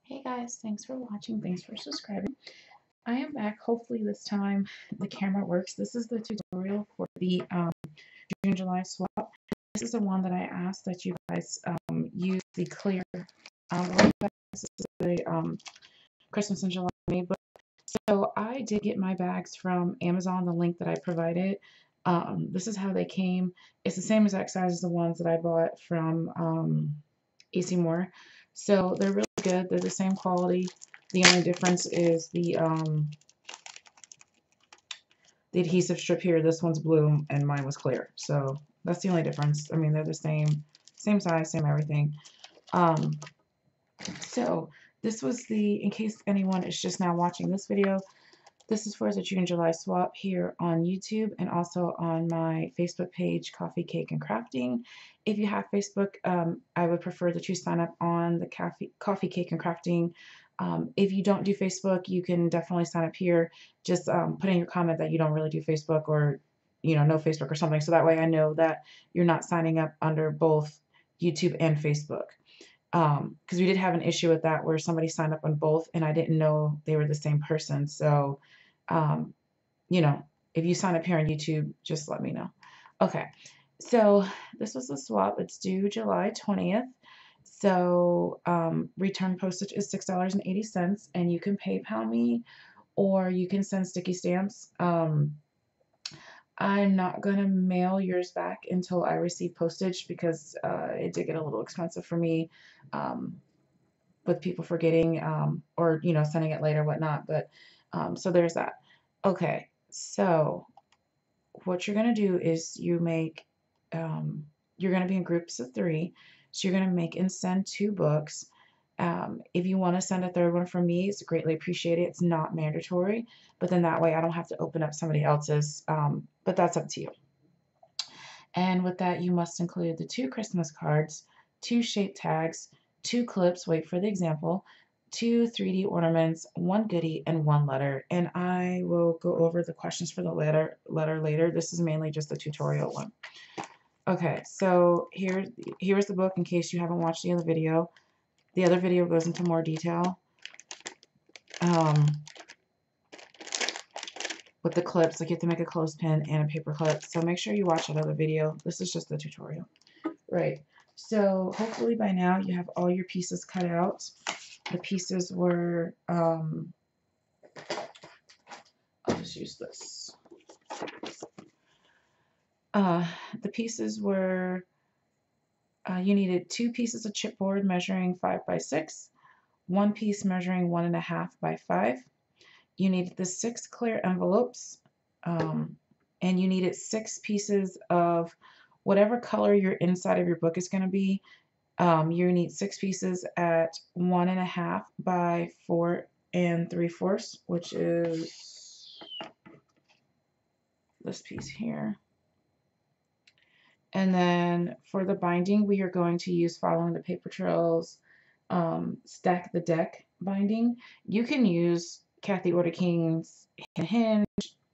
Hey guys, thanks for watching. Thanks for subscribing. I am back. Hopefully this time the camera works. This is the tutorial for the June-July swap. This is the one that I asked that you guys use the clear envelope. This is the Christmas in July made book. So I did get my bags from Amazon, the link that I provided. This is how they came. It's the same exact size as the ones that I bought from AC Moore. So they're really good. They're the same quality. The only difference is the adhesive strip here. This one's blue and mine was clear. So that's the only difference. I mean, they're the same size, same everything. So this was in case anyone is just now watching this video, this is for the June-July swap here on YouTube and also on my Facebook page, Coffee, Cake, and Crafting. If you have Facebook, I would prefer that you sign up on the Coffee, Cake, and Crafting. If you don't do Facebook, you can definitely sign up here. Just put in your comment that you don't really do Facebook or, no Facebook or something. So that way I know that you're not signing up under both YouTube and Facebook. Because we did have an issue with that where somebody signed up on both and I didn't know they were the same person. So, um, if you sign up here on YouTube, just let me know. Okay, so this was the swap. It's due July 20th. So return postage is $6.80 and you can PayPal me or you can send sticky stamps. I'm not going to mail yours back until I receive postage because it did get a little expensive for me with people forgetting or, sending it later, whatnot. But so there's that. Okay, so what you're going to do is you're going to be in groups of 3. So you're going to make and send 2 books. If you want to send a 3rd one from me, it's greatly appreciated. It's not mandatory, but then that way I don't have to open up somebody else's, but that's up to you. And with that, you must include the 2 Christmas cards, 2 shape tags, 2 clips, wait for the example, 2 3D ornaments, 1 goodie, and 1 letter. And I will go over the questions for the letter later. This is mainly just the tutorial one. Okay, so here's the book in case you haven't watched the other video. The other video goes into more detail with the clips. Like you have to make a clothespin and a paper clip. So make sure you watch that other video. This is just the tutorial. Right. So hopefully by now you have all your pieces cut out. The pieces were, I'll just use this. The pieces were, you needed 2 pieces of chipboard measuring 5 by 6, 1 piece measuring 1.5 by 5. You needed the 6 clear envelopes, and you needed 6 pieces of whatever color your inside of your book is going to be. You need 6 pieces at 1.5 by 4 3/4, which is this piece here. And then for the binding, we are going to use Following the Paper Trails Stack the Deck binding. You can use Kathy Order King's Hinge,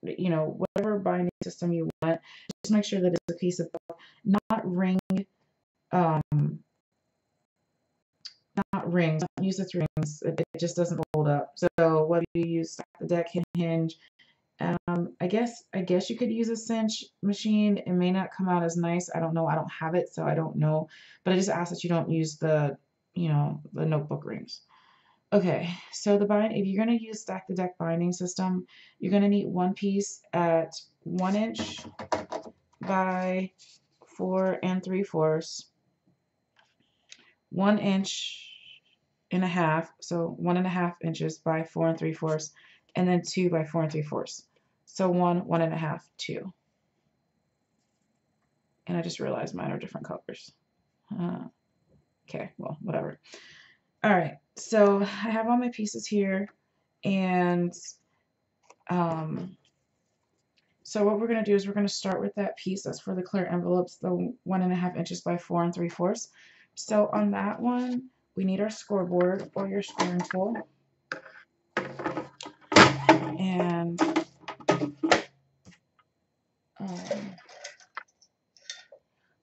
whatever binding system you want. Just make sure that it's a piece of book, not ring. Not rings. Don't use with rings. It just doesn't hold up. So whether you use Stack the Deck, Hinge, I guess you could use a cinch machine. It may not come out as nice. I don't know. I don't have it, so I don't know. But I just ask that you don't use the notebook rings. Okay, so if you're going to use Stack the Deck binding system, you're going to need 1 piece at 1 inch by 4 3/4, 1 inch and a half, so 1.5 inches by 4 3/4, and then 2 by 4 3/4. So 1, 1.5, 2. And I just realized mine are different colors. Okay, well, whatever. All right, so I have all my pieces here, and so what we're going to do is we're going to start with that piece that's for the clear envelopes, the 1.5 inches by 4 3/4. So on that one, we need our scoreboard or your scoring tool. And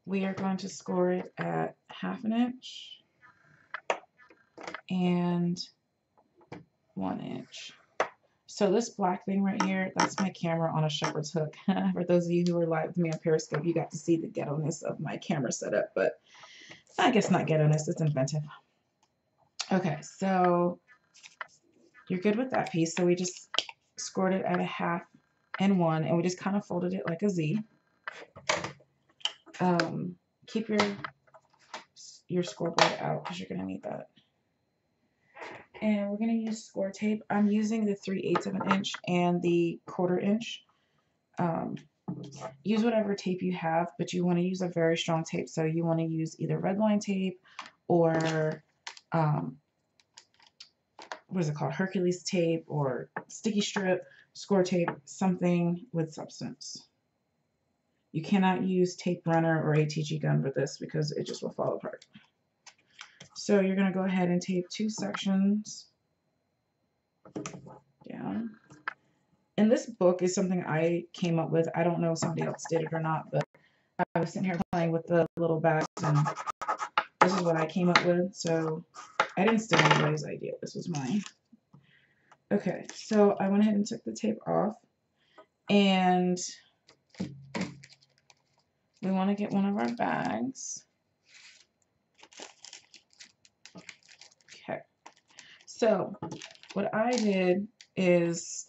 we are going to score it at 1/2 inch and 1 inch. So this black thing right here, that's my camera on a shepherd's hook. For those of you who are live with me on Periscope, you got to see the ghetto-ness of my camera setup, but I guess not ghetto-ness, it's inventive. Okay, so you're good with that piece. So we just scored it at a 1/2 and 1, and we just kind of folded it like a Z. Keep your scoreboard out because you're going to need that. And we're going to use score tape. I'm using the 3/8 of an inch and the 1/4 inch. Use whatever tape you have, but you want to use a very strong tape. So you want to use either red line tape or what is it called? Hercules tape or sticky strip, score tape, something with substance. You cannot use tape runner or ATG gun for this because it just will fall apart. So you're going to go ahead and tape 2 sections down. And this book is something I came up with. I don't know if somebody else did it or not, but I was sitting here playing with the little bags, and this is what I came up with. So I didn't steal anybody's idea. This was mine. Okay, so I went ahead and took the tape off, and we want to get one of our bags. Okay, so what I did is,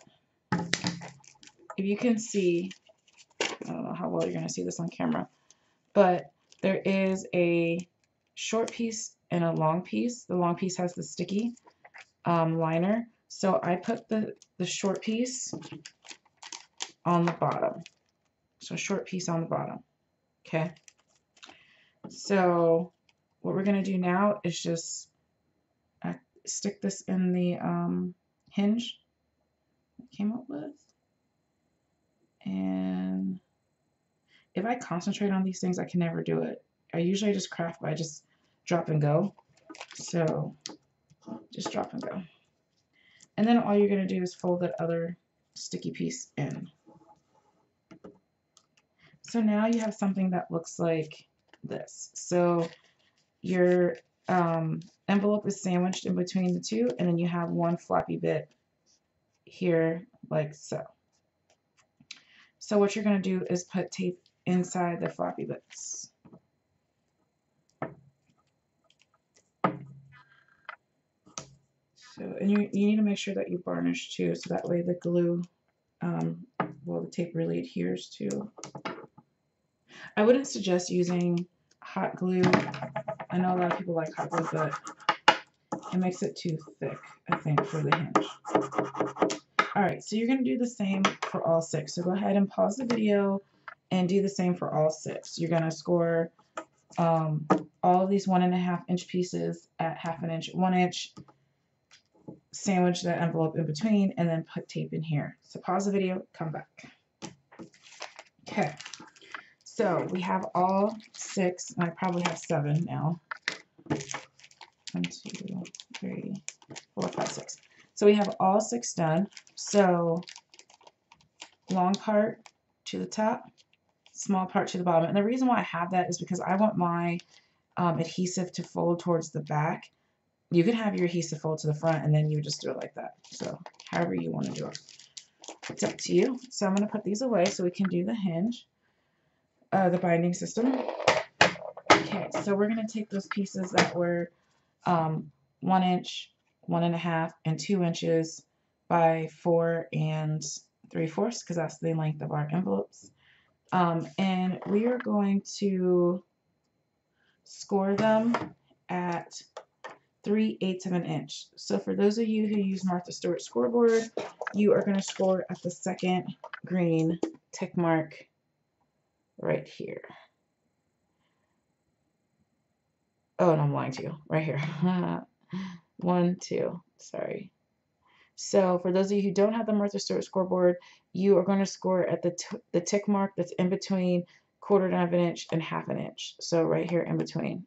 if you can see, I don't know how well you're going to see this on camera, but there is a short piece and a long piece. The long piece has the sticky liner. So I put the short piece on the bottom. So short piece on the bottom. Okay. So what we're going to do now is just stick this in the hinge I came up with. And if I concentrate on these things, I can never do it. I usually just craft by just drop and go. So just drop and go. And then all you're going to do is fold that other sticky piece in. So now you have something that looks like this. So your envelope is sandwiched in between the two, and then you have one floppy bit here like so. So what you're going to do is put tape inside the floppy bits. So, and you need to make sure that you varnish too, so that way the glue, well, the tape really adheres to. I wouldn't suggest using hot glue. I know a lot of people like hot glue, but it makes it too thick, I think, for the hinge. Alright, so you're going to do the same for all 6. So go ahead and pause the video and do the same for all 6. You're going to score all of these 1.5 inch pieces at 1/2 inch, 1 inch, sandwich that envelope in between, and then put tape in here. So pause the video, come back. Okay, so we have all 6, and I probably have 7 now. 1, 2, 3, 4, 5, 6. So we have all 6 done. So long part to the top, small part to the bottom. And the reason why I have that is because I want my adhesive to fold towards the back. You could have your adhesive fold to the front, and then you just do it like that. So however you want to do it. It's up to you. So I'm going to put these away so we can do the hinge, the binding system. Okay, so we're going to take those pieces that were 1 inch, 1.5, and 2 inches by 4 3/4, because that's the length of our envelopes. And we are going to score them at 3/8 of an inch. So for those of you who use Martha Stewart scoreboard, you are going to score at the second green tick mark right here. Oh, no, I'm lying to you. Right here. 1, 2. Sorry. So for those of you who don't have the Martha Stewart scoreboard, you are going to score at the tick mark that's in between 1/4 of an inch and 1/2 inch. So right here in between.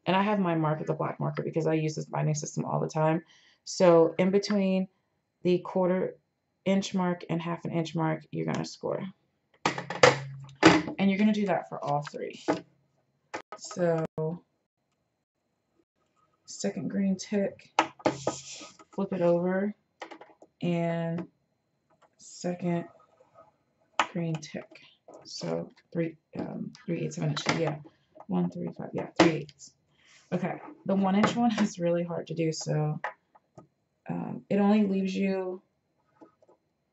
And I have mine marked with a black marker because I use this binding system all the time. So in between the 1/4 inch mark and 1/2 inch mark, you're going to score. And you're going to do that for all 3. So second green tick, flip it over, and second green tick. So 3/8 of an inch. Yeah, 1, 3, 5. Yeah, 3/8. Okay, the 1-inch one is really hard to do, so it only leaves you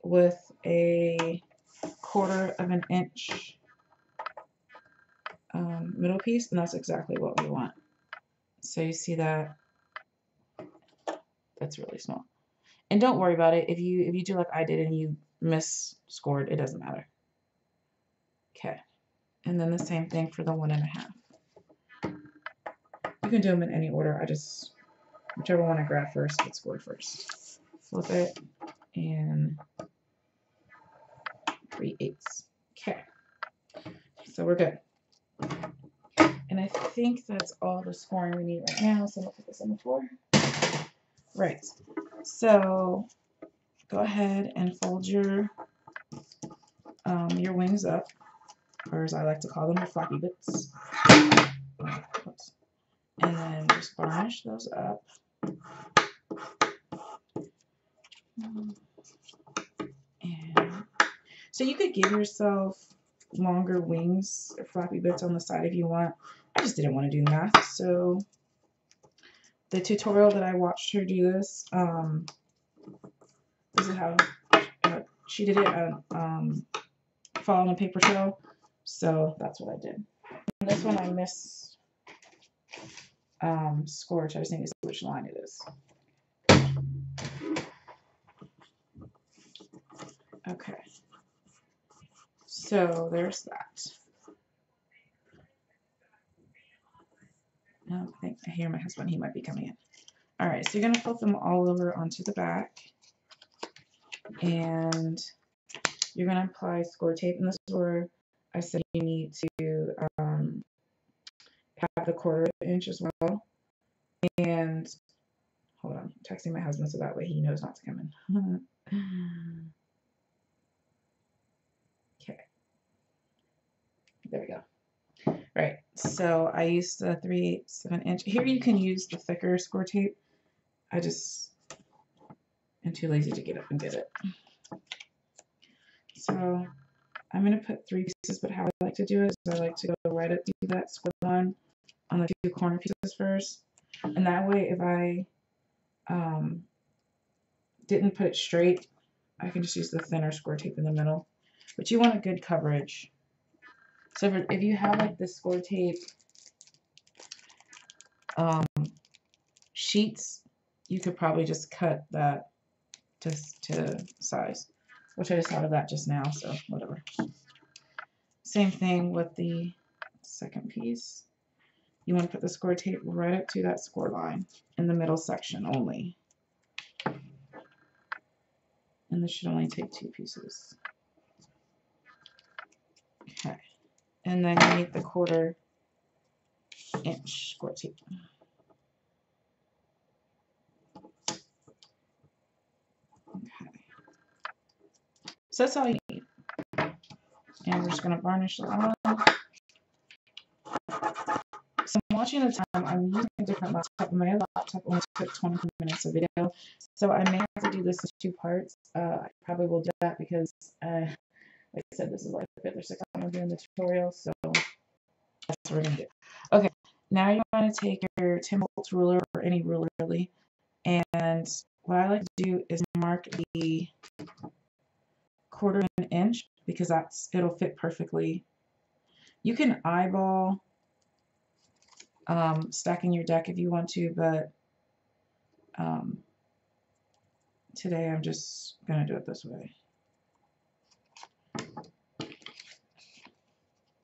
with a 1/4 of an inch middle piece, and that's exactly what we want. So you see that that's really small. And don't worry about it. If you do like I did and you scored, it doesn't matter. Okay. And then the same thing for the 1.5. You can do them in any order. Whichever one I grab first gets scored first. Flip it and 3/8. Okay. So we're good. And I think that's all the scoring we need right now. So I'm gonna put this on the floor. Right. So go ahead and fold your wings up, or as I like to call them, the floppy bits. And then just varnish those up. And so you could give yourself longer wings or floppy bits on the side if you want. I just didn't want to do math, so the tutorial that I watched her do this, this is how she did it at following a paper trail, so that's what I did. And this one I scored, I just need to see which line it is. Okay, so there's that. I think I hear my husband, he might be coming in. All right, so you're gonna flip them all over onto the back, and you're gonna apply score tape, and this is where I said you need to have the 1/4 inch as well. And hold on, I'm texting my husband so that way he knows not to come in. Okay, there we go. Right, so I used the 3/8 of an inch. Here you can use the thicker score tape. I just am too lazy to get up and get it. So I'm going to put 3 pieces, but how I like to do it is I like to go right up to that score line on the 2 corner pieces first. And that way, if I didn't put it straight, I can just use the thinner score tape in the middle. But you want a good coverage. So if you have like the score tape sheets, you could probably just cut that to size, which I just thought of that just now, so whatever. Same thing with the second piece. You want to put the score tape right up to that score line in the middle section only. And this should only take 2 pieces. Okay. And then you need the 1/4 inch score tape. Okay. So that's all you need. And we're just going to varnish it on. So I'm watching the time. I'm using a different laptop. My other laptop only took 20 minutes of video. So I may have to do this in 2 parts. I probably will do that because, like I said, this is like the 5th or 6th time I'm doing the tutorial. So that's what we're going to do. Okay, now you want to take your Tim Holtz ruler, or any ruler really. And what I like to do is mark the 1/4 of an inch because it'll fit perfectly. You can eyeball stacking your deck if you want to, but today I'm just going to do it this way.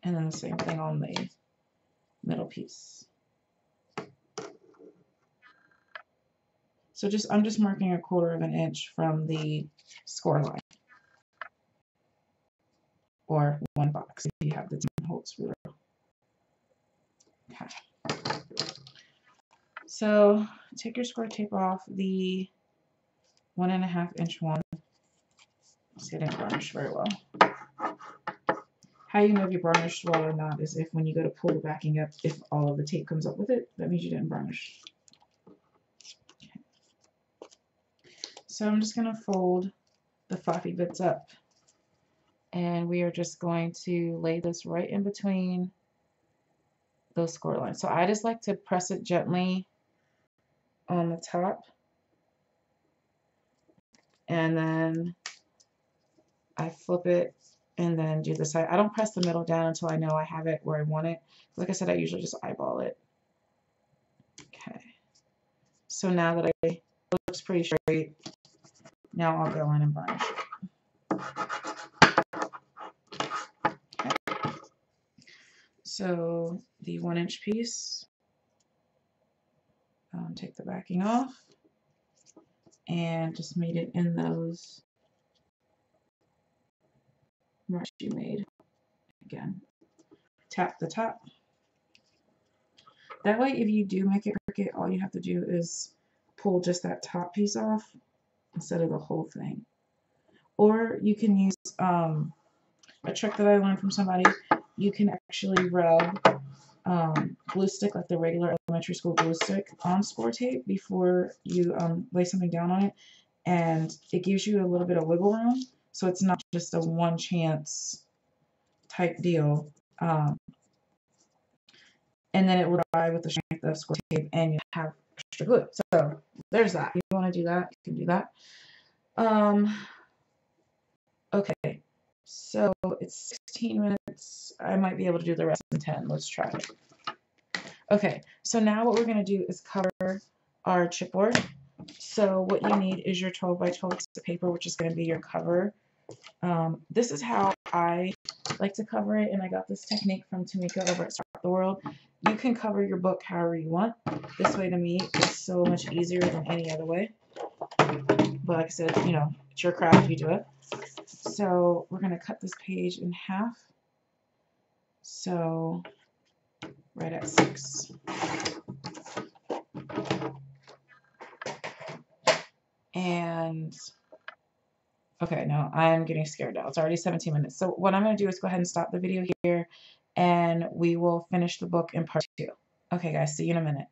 And then the same thing on the middle piece. So I'm just marking a 1/4 of an inch from the score line, or 1 box if you have the Tim Holtz ruler. Okay. So take your score tape off the 1.5 inch one. See, I didn't varnish very well. How you know if you varnished well or not is if when you go to pull the backing up, if all of the tape comes up with it, that means you didn't varnish. Okay. So I'm just going to fold the floppy bits up, and we are just going to lay this right in between those score lines. So I just like to press it gently on the top, and then I flip it and then do the side. I don't press the middle down until I know I have it where I want it. Like I said, I usually just eyeball it. Okay. So now that it looks pretty straight, now I'll go in and burnish it. Okay. So the 1-inch piece, take the backing off and just made it in those marks you made. Again, tap the top. That way, if you do make it crooked, all you have to do is pull just that top piece off instead of the whole thing. Or you can use a trick that I learned from somebody. You can actually rub glue stick, like the regular elementary school glue stick, on score tape before you lay something down on it, and it gives you a little bit of wiggle room, so it's not just a one chance type deal. And then it will dry with the strength of score tape, and you have extra glue. So there's that. If you want to do that, you can do that. Okay, so it's 16 minutes. I might be able to do the rest in 10. Let's try it. Okay, so now what we're going to do is cover our chipboard. So what you need is your 12 by 12 piece of paper, which is going to be your cover. This is how I like to cover it, and I got this technique from Tamika over at Start the World. You can cover your book however you want. This way, to me, is so much easier than any other way. But like I said, you know, it's your craft, you do it. So we're going to cut this page in half. So right at 6. And okay, no, I'm getting scared now. It's already 17 minutes. So what I'm going to do is go ahead and stop the video here, and we will finish the book in part 2. Okay, guys, see you in a minute.